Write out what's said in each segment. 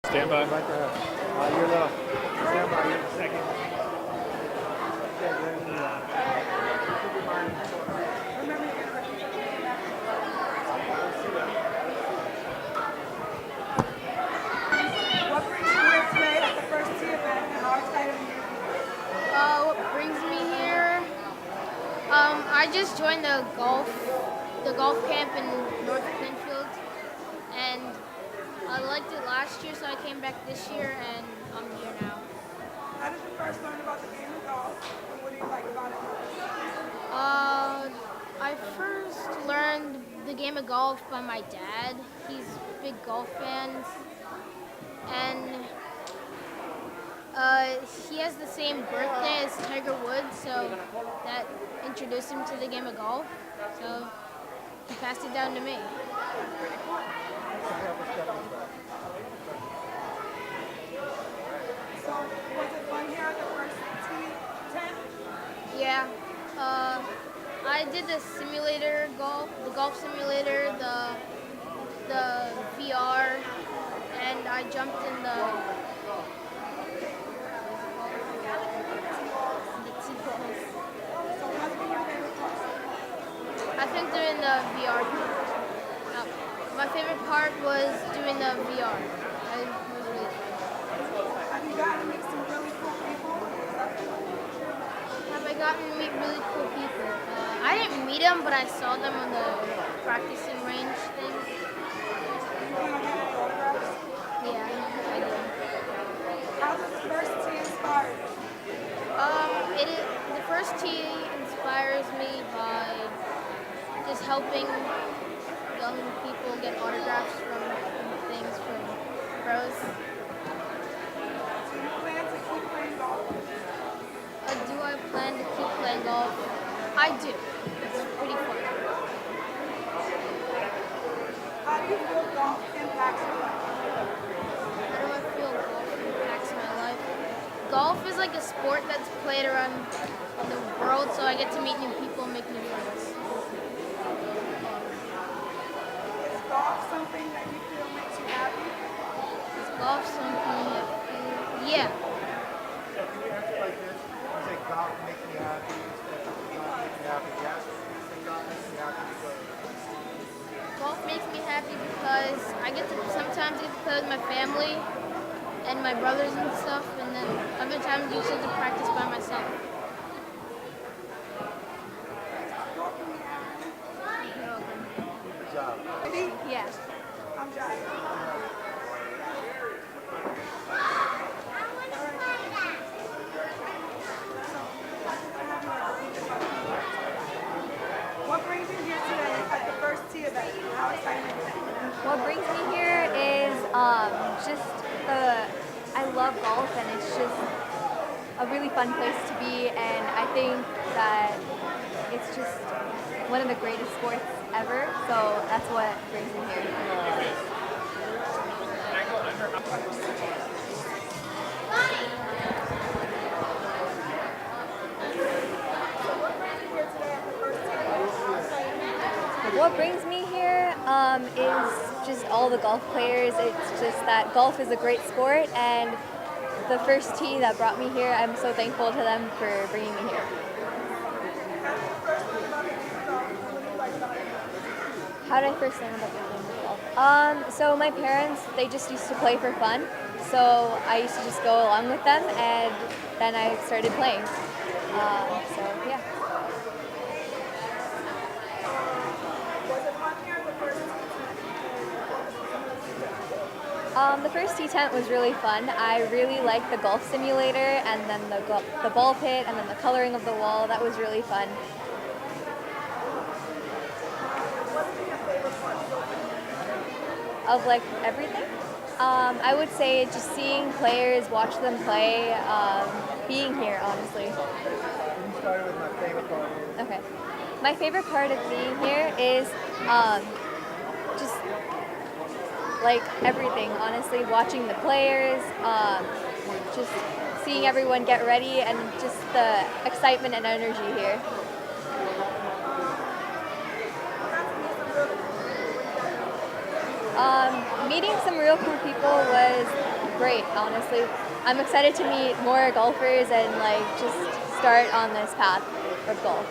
Stand by. Right there. You're low. Stand by. You're second. Okay, you're in the keep your mind. What brings you here today at the first tee event and how excited are you? What brings me here? I just joined the golf camp in North Plainfield, and I liked it last year, so I came back this year, and I'm here now. How did you first learn about the game of golf and what do you like about it most? I first learned the game of golf by my dad. He's a big golf fan, and he has the same birthday as Tiger Woods, so that introduced him to the game of golf. So he passed it down to me. So was it fun here at the first tee tent? Yeah. I did the simulator golf, the golf simulator, the VR, and I jumped in the T-balls. So what's been your favorite part? I think doing the VR. My favorite part was doing the VR. It was really fun. Have you gotten to meet some really cool people? Have I gotten to meet really cool people? I didn't meet them, but I saw them on the practicing range thing. You want to get any autographs? Yeah, I did. How does the first tee inspire you? The first tee inspires me by just helping young people get autographs from things from pros. Do you plan to keep playing golf? Do I plan to keep playing golf? I do. It's pretty fun. How do you feel golf impacts your life? How do I feel golf impacts my life? Golf is like a sport that's played around the world, so I get to meet new people and make new friends. Is golf something that you feel makes you happy? Is golf something that yeah. Can you answer like this? You say golf makes me happy instead of golf makes me happy. Yes. You say golf makes me happy because Golf makes me happy because I get to sometimes get to play with my family and my brothers and stuff, and then other times you get to practice by myself. You're welcome. good job. Ready? Yeah. I'm Jai. What brings you here today at the first tee event? How excited are you? What brings me here is just I love golf and it's just a really fun place to be, and I think that it's just one of the greatest sports ever, so that's what brings me here. What brings me here is just all the golf players. It's just that golf is a great sport, and the first tee that brought me here, I'm so thankful to them for bringing me here. How did I first learn about the game of golf? So my parents, they just used to play for fun, so I used to just go along with them, and then I started playing. So yeah. The first tee tent was really fun. I really liked the golf simulator, and then the ball pit, and then the coloring of the wall. That was really fun. Of like everything, I would say just seeing players, watch them play, being here, honestly. You started with my favorite part. Okay. My favorite part of being here is just like everything, honestly, watching the players, just seeing everyone get ready, and just the excitement and energy here. Meeting some real cool people was great, honestly. I'm excited to meet more golfers and like just start on this path of golf.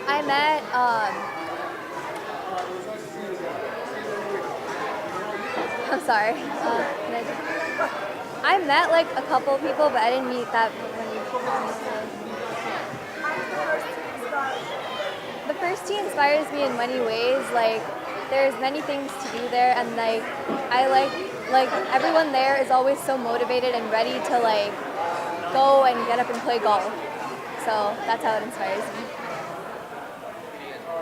I met I'm sorry. I met like a couple people, but I didn't meet that many people. The first tee inspires me in many ways. Like, there's many things to do there, and like I like everyone there is always so motivated and ready to like go and get up and play golf. So that's how it inspires me.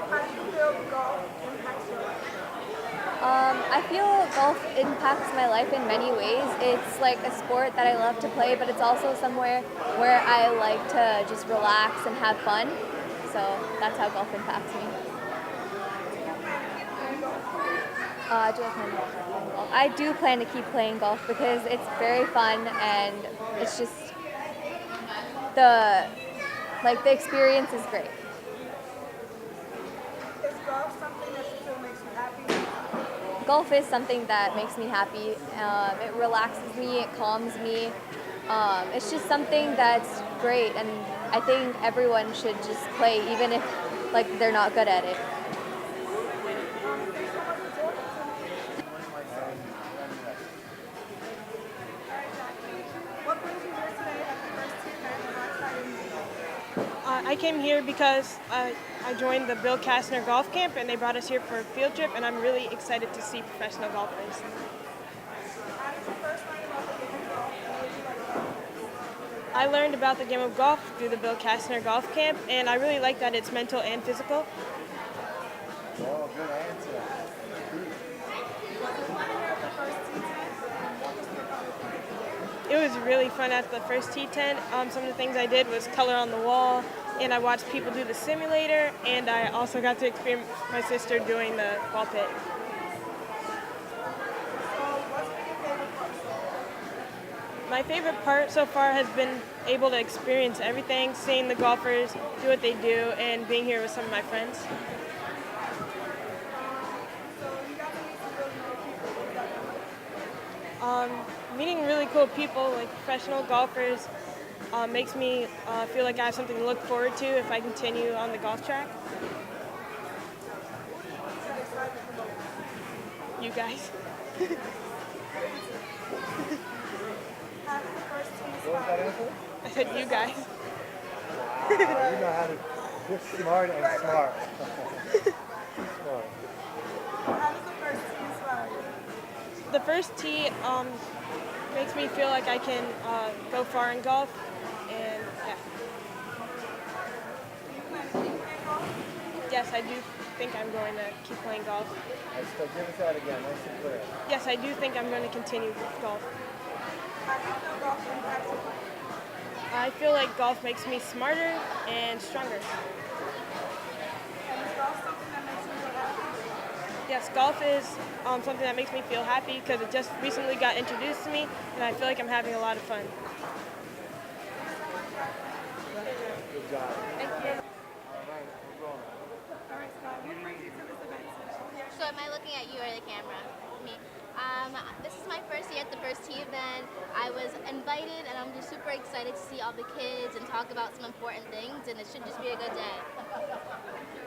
How do you feel golf impacts your life? I feel golf impacts my life in many ways. It's like a sport that I love to play, but it's also somewhere where I like to just relax and have fun. So that's how golf impacts me. I do plan to keep playing golf because it's very fun and it's just the experience is great. Is golf something that you feel makes you happy? Golf is something that makes me happy. It relaxes me, it calms me. It's just something that's great, and I think everyone should just play, even if like they're not good at it. What brings you here today at the first tee event and how excited are you? I came here because I joined the Bill Kastner Golf Camp, and they brought us here for a field trip, and I'm really excited to see professional golfers. How did you first learn about the game of golf and what did you like about it? I learned about the game of golf through the Bill Kastner Golf Camp, and I really like that it's mental and physical. Oh, good answer. Was it fun here at the first tee tent? What was the fun? It was really fun at the first tee tent. Some of the things I did was color on the wall, and I watched people do the simulator, and I also got to experience my sister doing the ball pit. So what's been your favorite part so far? My favorite part so far has been able to experience everything, seeing the golfers do what they do, and being here with some of my friends. So you got to meet some really cool people. What was that like? Meeting really cool people, like professional golfers, makes me feel like I have something to look forward to if I continue on the golf track. You guys. How did the first tee What was that inspire you? answer? I said you guys. You know how to. You're smart and smart. Smart. How does the first tee inspire you? The first tee makes me feel like I can go far in golf, and yeah. Do you plan to keep playing golf? Yes, I do think I'm going to keep playing golf. So give us that again, nice and clear. Yes, I do think I'm going to continue golf. How do you feel golf impacts your life? I feel like golf makes me smarter and stronger. And is golf something that makes you feel happy? Yes, golf is something that makes me feel happy because it just recently got introduced to me, and I feel like I'm having a lot of fun. Good job. Thank you. All right, we're going. All right, Scott, what brings you to this event today? So am I looking at you or the camera? Me. This is my first year at the first tee event. I was invited and I'm just super excited to see all the kids and talk about some important things, and it should just be a good day.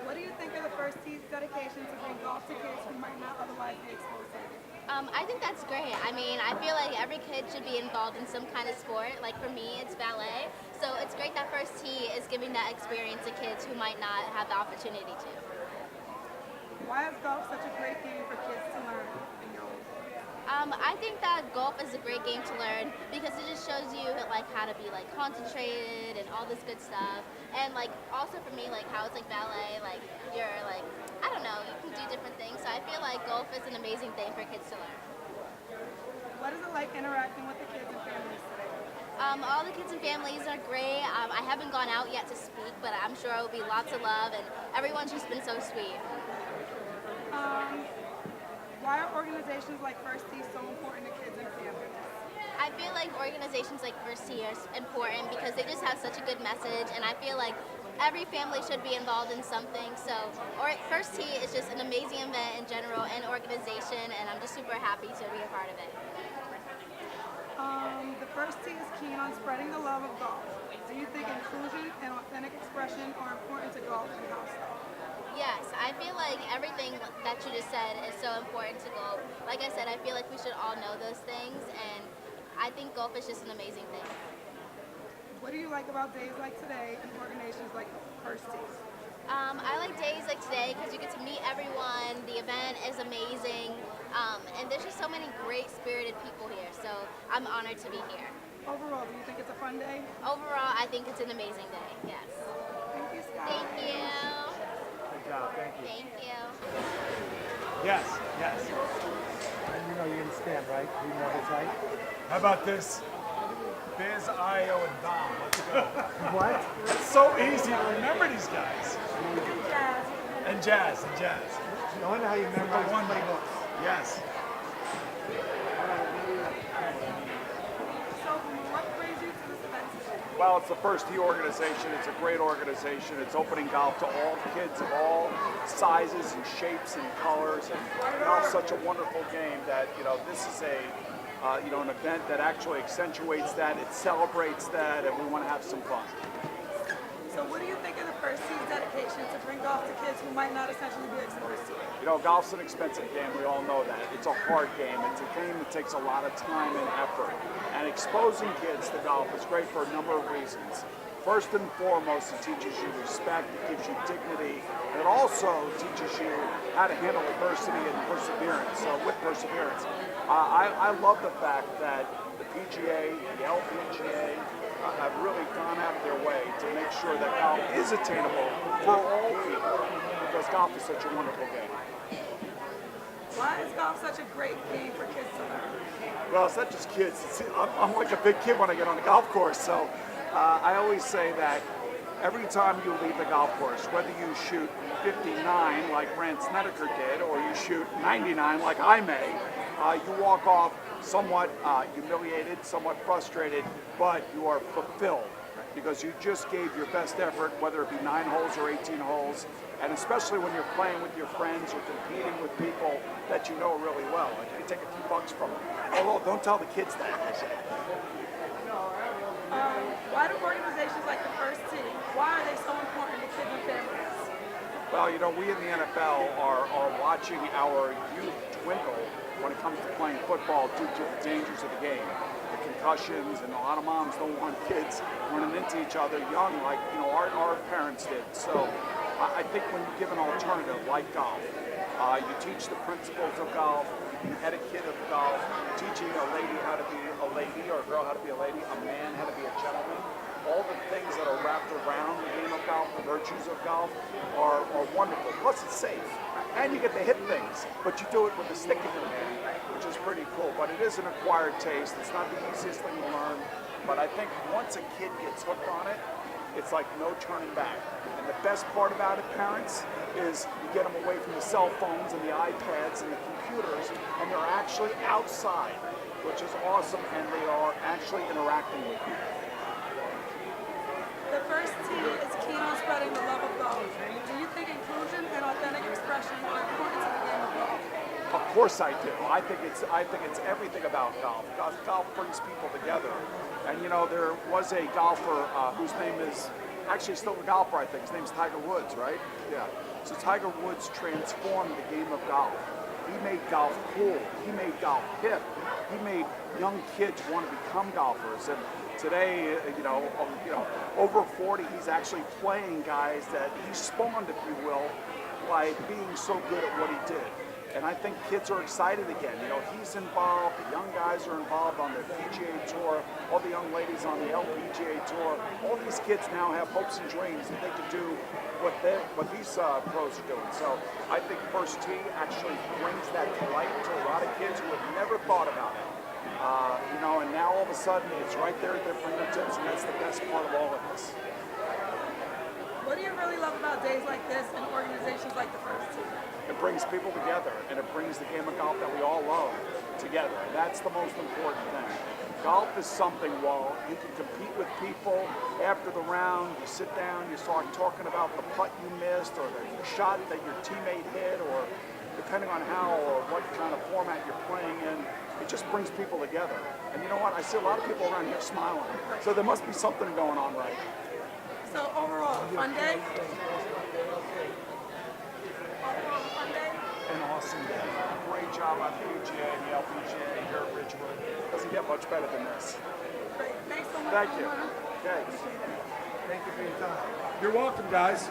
What do you think of the first tee's dedication to bring golf to kids who might not otherwise be exposed to it? I think that's great. I mean, I feel like every kid should be involved in some kind of sport. Like for me, it's ballet. So it's great that First Tee is giving that experience to kids who might not have the opportunity to. Why is golf such a great game for kids to learn in your own sport? I think that golf is a great game to learn because it just shows you like how to be like concentrated and all this good stuff. And like also for me, like how it's like ballet, like you're like, I don't know, you can do different things. So I feel like golf is an amazing thing for kids to learn. What is it like interacting with the kids and families today? All the kids and families are great. I haven't gone out yet to speak, but I'm sure it will be lots of love, and everyone's just been so sweet. Why are organizations like First Tee so important to kids and families? I feel like organizations like First Tee are important because they just have such a good message, and I feel like every family should be involved in something. So, First Tee is just an amazing event in general. organization, and I'm just super happy to be a part of it. The first tee is keen on spreading the love of golf. Do you think inclusion and authentic expression are important to golf and how so? Yes, I feel like everything that you just said is so important to golf. Like I said, I feel like we should all know those things, and I think golf is just an amazing thing. What do you like about days like today and organizations like the first tee? I like days like today because you get to meet everyone. The event is amazing, and there's just so many great spirited people here, so I'm honored to be here. Overall, do you think it's a fun day? Overall, I think it's an amazing day, yes. Thank you, Scott. Thank you. Good job. Thank you. Thank you. Yes, yes. And you know you're going to stand, right? You know it's right. How about this? Biz, Io, and Dom. Let's go. What? It's so easy to remember these guys. And Jazz. I wonder how you memorize one playbooks. Yes. So, what brings you to this event today? Well, it's the First Tee organization. It's a great organization. It's opening golf to all kids of all sizes and shapes and colors. And golf's such a wonderful game that, this is an event that actually accentuates that. It celebrates that, and we want to have some fun. So, what do you think of the first tee's dedication to bring golf to kids who might not essentially be exposed to it? Golf's an expensive game. We all know that. It's a hard game. It's a game that takes a lot of time and effort. And exposing kids to golf is great for a number of reasons. First and foremost, it teaches you respect, it gives you dignity, and it also teaches you how to handle adversity and perseverance. So with perseverance, I love the fact that the PGA, the LPGA, have really gone out of their way to make sure that golf is attainable for all people, because golf is such a wonderful game. Why is golf such a great game for kids to learn? Well, it's not just kids. I'm like a big kid when I get on the golf course, so I always say that every time you leave the golf course, whether you shoot 59 like Brandt Snedeker did, or you shoot 99 like I may, you walk off somewhat humiliated, somewhat frustrated, but you are fulfilled because you just gave your best effort, whether it be 9 holes or 18 holes, and especially when you're playing with your friends or competing with people that you know really well. And you can take a few bucks from them. Although, don't tell the kids that. Why do organizations like the First Tee, why are they so important to kids and families? Well, we in the NFL are watching our youth dwindle when it comes to playing football due to the dangers of the game. The concussions, and a lot of moms don't want kids running into each other young like our parents did. So I think when you give an alternative like golf, you teach the principles of golf, the etiquette of golf, teaching a lady how to be a lady or a girl how to be a lady, a man how to be a gentleman. All the things that are wrapped around the game of golf, the virtues of golf, are wonderful. Plus it's safe. And you get to hit things, but you do it with a stick in your hand, which is pretty cool. But it is an acquired taste. It's not the easiest thing to learn. But I think once a kid gets hooked on it, it's like no turning back. And the best part about it, parents, is you get them away from the cell phones and the iPads and the computers, and they're actually outside, which is awesome, and they are actually interacting with you. The First Tee is keen on spreading the love of golf. Do you think inclusion and authentic expression are important to the game of golf? Of course I do. I think it's everything about golf. Golf brings people together. And there was a golfer whose name is actually still a golfer, I think. His name's Tiger Woods, right? Yeah. So Tiger Woods transformed the game of golf. He made golf cool. He made golf hip. He made young kids want to become golfers. And today, over 40, he's actually playing guys that he spawned, if you will, by being so good at what he did. And I think kids are excited again. He's involved, the young guys are involved on the PGA Tour, all the young ladies on the LPGA Tour. All these kids now have hopes and dreams that they can do what these pros are doing. So I think First Tee actually brings that to light to a lot of kids who have never thought about it. And now all of a sudden it's right there at their fingertips, and that's the best part of all of this. What do you really love about days like this and organizations like the First Tee? It brings people together, and it brings the game of golf that we all love together. That's the most important thing. Golf is something, while you can compete with people after the round, you sit down, you start talking about the putt you missed or the shot that your teammate hit or the depending on how or what kind of format you're playing in, it just brings people together. And you know what? I see a lot of people around here smiling. So there must be something going on right. So overall, fun day? An awesome day. Great job on the PGA and the LPGA here at Ridgewood. Doesn't get much better than this. Great. Thanks so much. Thank you. Okay. Thank you for your time. You're welcome, guys.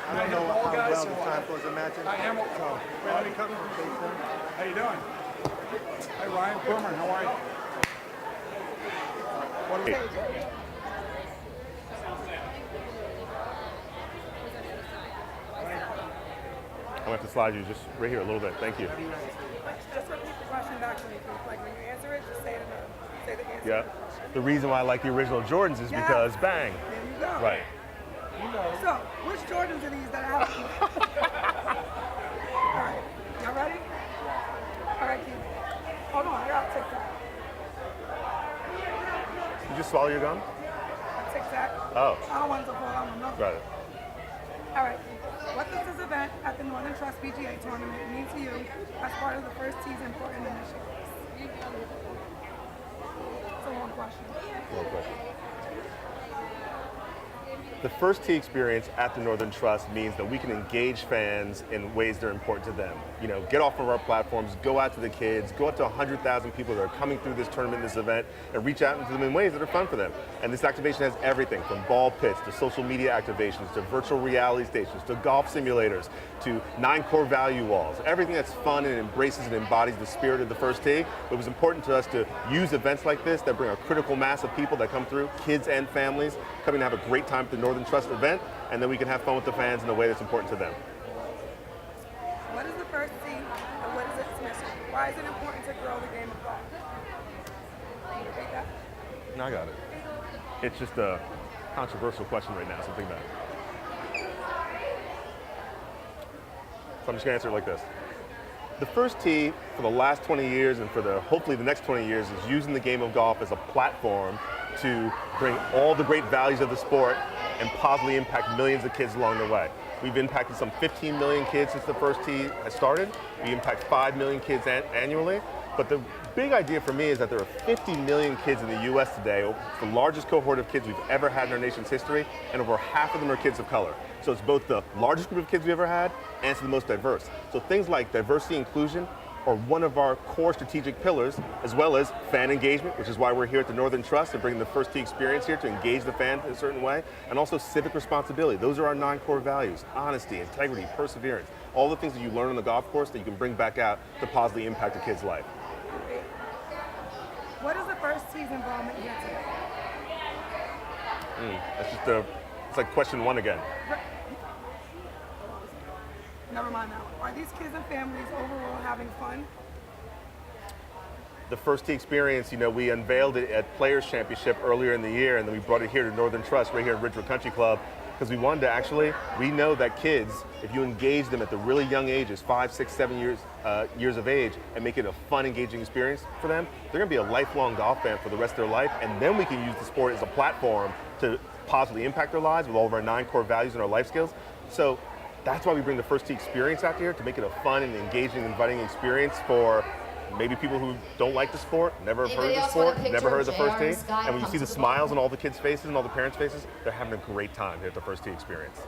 I don't know how well the time goes. Imagine. Hi, Hamilton. So, How you doing? Hi, Ryan Boomer. How are you? What are we? I'm going to have to slide you just right here a little bit. Thank you. Just repeat the question back to me. Like when you answer it, just say it. Say the answer. Yeah. The reson why I like the original Jordans is because bang. There you go. Right. So, which Jordans are these that I have? All right. Y'all ready? All right, Keith. Hold on. I got Tic Tac. You just swallow your gum? Tic Tac. Oh. I don't want it to fall out. No. Got it. All right. What does this event at the Northern Trust PGA Tournament mean to you as part of the first tee's important initiatives? It's a long question. Real quick. The first tee experience at the Northern Trust means that we can engage fans in ways that are important to them. You know, get off of our platforms, go out to the kids, go out to 100,000 people that are coming through this tournament, this event, and reach out to them in ways that are fun for them. And this activation has everything from ball pits to social media activations to virtual reality stations to golf simulators to 9 core value walls. Everything that's fun and embraces and embodies the spirit of the first tee. It was important to us to use events like this that bring a critical mass of people that come through, kids and families, coming to have a great time at the Northern Trust event, and then we can have fun with the fans in a way that's important to them. What is the first tee and what is its mission? Why is it important to grow the game of golf? Can you repeat that? No, I got it. It's just a controversial question right now, so think about it. So I'm just gonna answer it like this. The first tee for the last 20 years and for hopefully the next 20 years is using the game of golf as a platform to bring all the great values of the sport and positively impact millions of kids along the way. We've impacted some 15 million kids since the first tee has started. We impact 5 million kids annually. But the big idea for me is that there are 50 million kids in the US today, the largest cohort of kids we've ever had in our nation's history, and over half of them are kids of color. So it's both the largest group of kids we've ever had and it's the most diverse. So things like diversity and inclusion are one of our core strategic pillars, as well as fan engagement, which is why we're here at the Northern Trust to bring the first tee experience here to engage the fan in a certain way, and also civic responsibility. Those are our 9 core values: honesty, integrity, perseverance, all the things that you learn on the golf course that you can bring back out to positively impact a kid's life. What is the first tee's involvement here today? It's like question 1 again. Never mind that one. Are these kids and families overall having fun? The first tee experience, you know, we unveiled it at Players Championship earlier in the year, and then we brought it here to Northern Trust right here at Ridgewood Country Club, because we wanted to we know that kids, if you engage them at the really young ages, 5, 6, 7 years of age, and make it a fun, engaging experience for them, they're gonna be a lifelong golf fan for the rest of their life, and then we can use the sport as a platform to positively impact their lives with all of our 9 core values and our life skills. So that's why we bring the first tee experience out here, to make it a fun and engaging, inviting experience for maybe people who don't like the sport, never have heard of the sport, never heard of the first tee. And when you see the smiles on all the kids' faces and all the parents' faces, they're having a great time here at the first tee experience.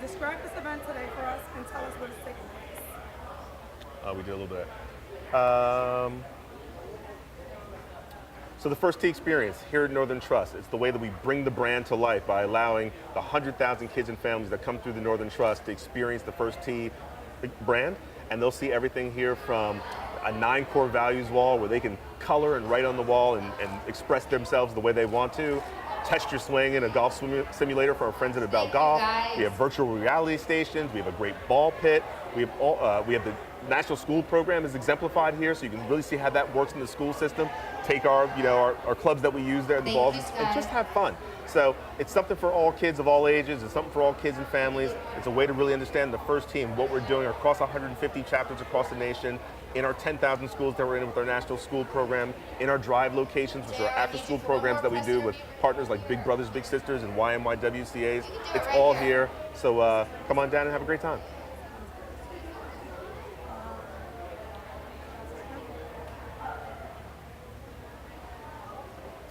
Describe this event today for us and tell us what is taking place. We did a little bit. So the first tee experience here at Northern Trust, it's the way that we bring the brand to life by allowing the 100,000 kids and families that come through the Northern Trust to experience the first tee brand. And they'll see everything here from a 9 core values wall where they can color and write on the wall and express themselves the way they want to. Test your swing in a golf simulator for our friends at About Golf. We have virtual reality stations. We have a great ball pit. We have the national school program is exemplified here, so you can really see how that works in the school system. Take our clubs that we use there, the balls, and just have fun. So it's something for all kids of all ages. It's something for all kids and families. It's a way to really understand the first team, what we're doing across 150 chapters across the nation, in our 10,000 schools that we're in with our national school program, in our drive locations, which are after-school programs that we do with partners like Big Brothers Big Sisters and YMYWCAs. It's all here. So come on down and have a great time.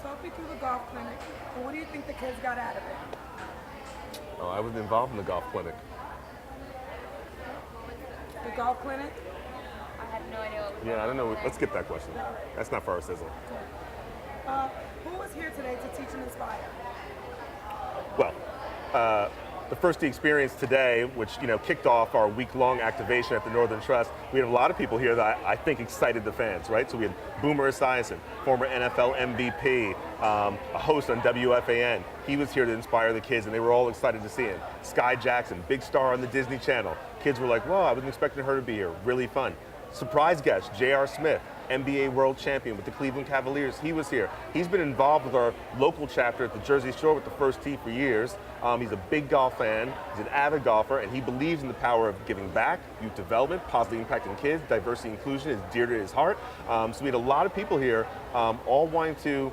Talk me through the golf clinic, and what do you think the kids got out of it? Oh, I was involved in the golf clinic. The golf clinic? I have no idea what Yeah, I don't know. Let's skip that question. That's not for our sizzle. Who was here today to teach and inspire? Well, the First Tee experience today, which kicked off our week-long activation at the Northern Trust, we had a lot of people here that I think excited the fans, right? So we had Boomer Esiason, former NFL MVP, a host on WFAN. He was here to inspire the kids, and they were all excited to see him. Sky Jackson, big star on the Disney Channel. Kids were like, "Whoa, I wasn't expecting her to be here." Really fun. Surprise guest, J.R. Smith, NBA world champion with the Cleveland Cavaliers. He was here. He's been involved with our local chapter at the Jersey Shore with the First Tee for years. He's a big golf fan. He's an avid golfer, and he believes in the power of giving back, youth development, positively impacting kids. Diversity inclusion is dear to his heart. So we had a lot of people here, all wanting to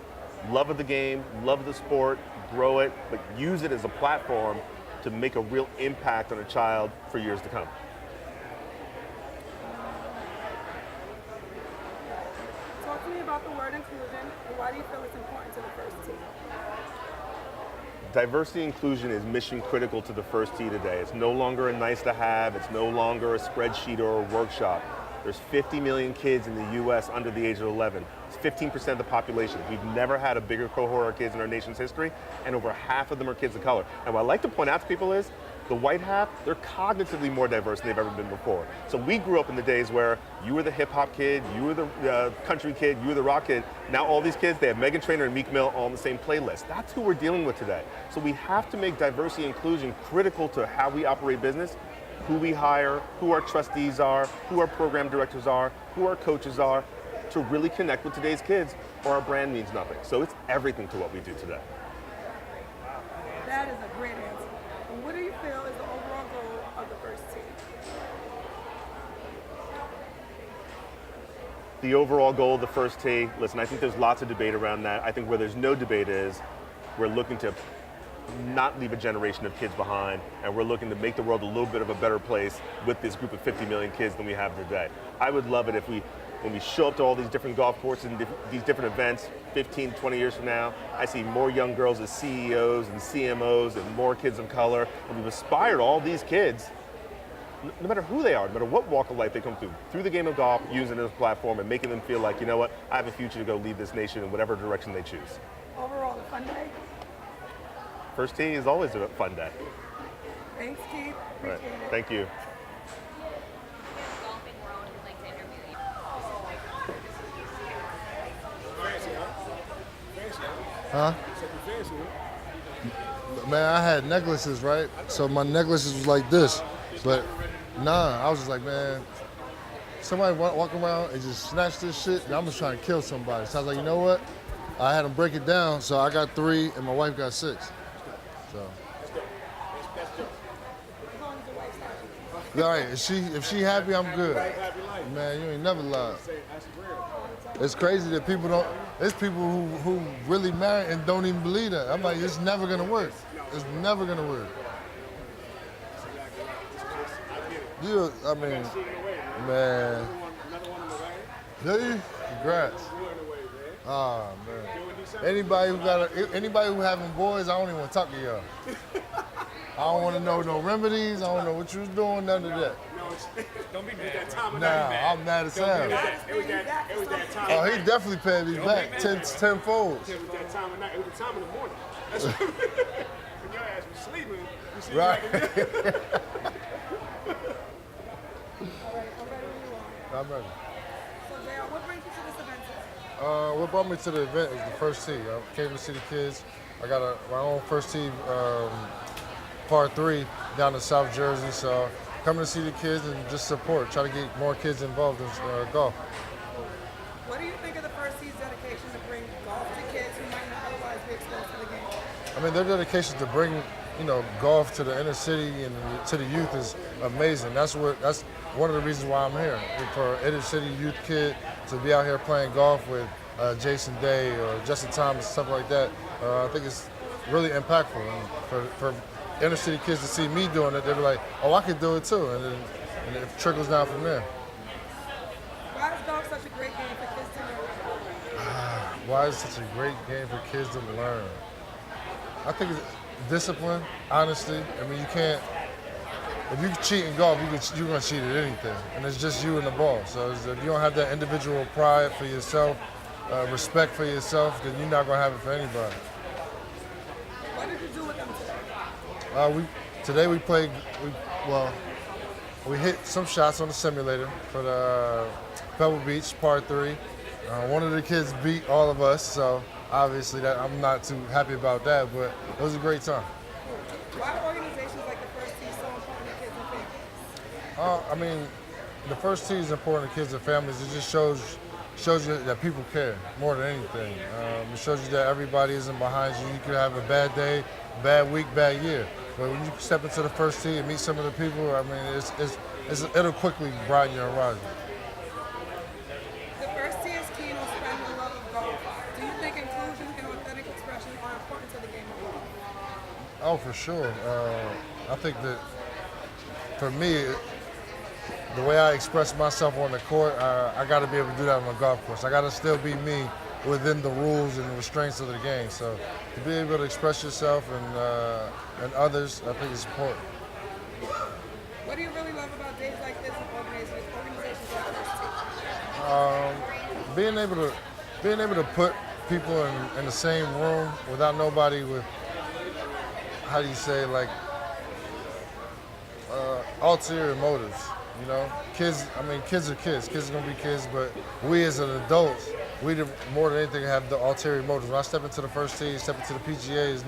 love of the game, love of the sport, grow it, but use it as a platform to make a real impact on a child for years to come. Talk to me about the word inclusion, and why do you feel it's important to the First Tee? Diversity inclusion is mission critical to the First Tee today. It's no longer a nice to have, it's no longer a spreadsheet or a workshop. There's 50 million kids in the US under the age of 11. It's 15% of the population. We've never had a bigger cohort of kids in our nation's history, and over half of them are kids of color. And what I like to point out to people is, the white half, they're cognitively more diverse than they've ever been before. So we grew up in the days where you were the hip hop kid, you were the country kid, you were the rock kid. Now all these kids, they have Meghan Trainor and Meek Mill all on the same playlist. That's who we're dealing with today. So we have to make diversity and inclusion critical to how we operate business, who we hire, who our trustees are, who our program directors are, who our coaches are, to really connect with today's kids, or our brand means nothing. So it's everything to what we do today. That is a great answer. And what do you feel is the overall goal of the First Tee? The overall goal of the First Tee, listen, I think there's lots of debate around that. I think where there's no debate is we're looking to not leave a generation of kids behind, and we're looking to make the world a little bit of a better place with this group of 50 million kids than we have today. I would love it if when we show up to all these different golf courses and these different events 15, 20 years from now, I see more young girls as CEOs and CMOs and more kids of color, and we've inspired all these kids, no matter who they are, no matter what walk of life they come through the game of golf, using it as a platform and making them feel like, you know what, I have a future to go lead this nation in whatever direction they choose. Overall, a fun day? First Tee is always a fun day. Thanks, Keith. All right. Appreciate it. Thank you. Huh? Man, I had necklaces, right? So my necklaces was like this. But nah, I was just like, man, somebody walk around and just snatch this shit, and I'm just trying to kill somebody. So I was like, you know what? I had them break it down, so I got 3 and my wife got 6. So. All right, if she happy, I'm good. Man, you ain't never lied. It's crazy that people don't. There's people who really married and don't even believe that. I'm like, it's never gonna work. It's never gonna work. You, I mean, man. Do you? Congrats. Ah, man. Anybody who having boys, I don't even want to talk to y'all. I don't want to know no remedies. I don't know what you was doing, none of that. Don't be mad that time of Nah, night, man. I'm mad as hell. It was that time. Oh, he definitely paid me back tenfold. It was that time of night. It was the time in the morning. That's when your ass was sleeping. You see Right. I'm ready. So, JR, what brings you to this event today? What brought me to the event is the First Tee. I came to see the kids. I got my own First Tee par 3 down in South Jersey, so coming to see the kids and just support, try to get more kids involved in golf. What do you think of the First Tee's dedication to bring golf to kids who might not otherwise be exposed to the game? I mean, their dedication to bring, golf to the inner city and to the youth is amazing. That's one of the reasons why I'm here. For an inner city youth kid to be out here playing golf with Jason Day or Justin Thomas, stuff like that, I think it's really impactful. And for inner city kids to see me doing it, they'll be like, oh, I could do it too. And it trickles down from there. Why is golf such a great game for kids to learn? Why is it such a great game for kids to learn? I think it's discipline, honesty. I mean, you can't, if you cheat in golf, you're going to cheat at anything. And it's just you and the ball. So if you don't have that individual pride for yourself, respect for yourself, then you're not going to have it for anybody. What did you do with them Today today? we played, we hit some shots on the simulator for the Pebble Beach Par 3. One of the kids beat all of us, so obviously I'm not too happy about that, but it was a great time. Why are organizations like the First Tee so important to kids and families? I mean, the First Tee is important to kids and families. It just shows you that people care more than anything. It shows you that everybody isn't behind you. You could have a bad day, bad week, bad year. But when you step into the First Tee and meet some of the people, I mean, it'll quickly brighten your horizon. The First Tee is keen on spreading the love of golf. Do you think inclusion and authentic expression are important to the game of golf? Oh, for sure. I think that for me, the way I express myself on the court, I got to be able to do that on the golf course. I got to still be me within the rules and the restraints of the game. So to be able to express yourself and others, I think is important. What do you really love about days like this and organizations like First Tee? Being able to put people in the same room without nobody with, how do you say, like ulterior motives. Kids are kids. Kids are gonna be kids, but we as an adults, more than anything have the ulterior motives. When I step into the First Tee, step into the PGA,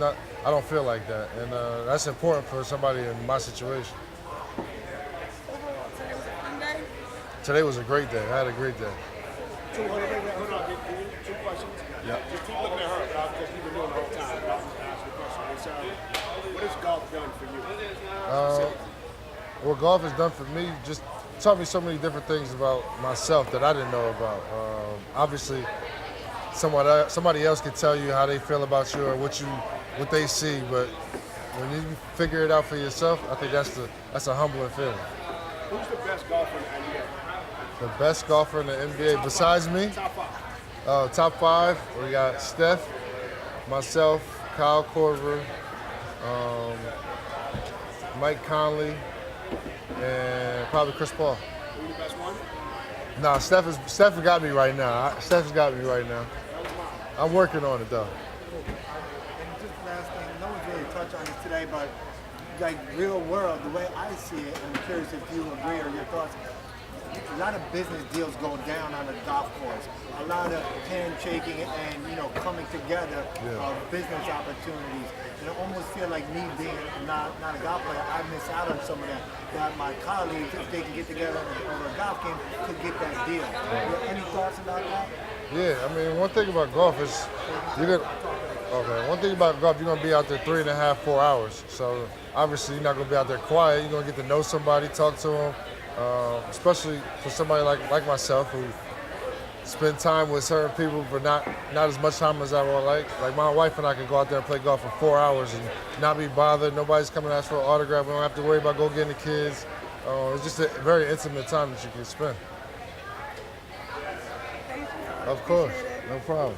I don't feel like that, and that's important for somebody in my situation. Overall, today was a fun day. Today was a great day. I had a great day. Hold on. Two questions. Yeah. Just keep looking at her, because you've been doing it the whole time. I'll just ask the question. What has golf done for you? What golf has done for me, just taught me so many different things about myself that I didn't know about. Obviously, somebody else can tell you how they feel about you or what they see, but when you figure it out for yourself, I think that's a humbling feeling. Who's the best golfer in the NBA? The best golfer in the NBA besides me? Top five. Top five, we got Steph, myself, Kyle Korver, Mike Conley, and probably Chris Paul. Who the best one? Nah, Steph got me right now. Steph's got me right now. I'm working on it though. And just last thing, no one's really touched on it today, but like real world, the way I see it, I'm curious if you agree or your thoughts. A lot of business deals go down on the golf course. A lot of handshaking and coming together of business opportunities. And I almost feel like me being not a golf player, I miss out on some of that. That my colleagues, if they can get together over a golf game, could get that deal. Any thoughts about that? Yeah, I mean, one thing about golf is one thing about golf, you're gonna be out there 3.5, 4 hours. So obviously you're not gonna be out there quiet. You're gonna get to know somebody, talk to them. Especially for somebody like myself who spend time with certain people but not as much time as I would like. Like my wife and I could go out there and play golf for 4 hours and not be bothered. Nobody's coming to ask for an autograph. We don't have to worry about getting the kids. It's just a very intimate time that you can spend. Thank you. Of course, no problem.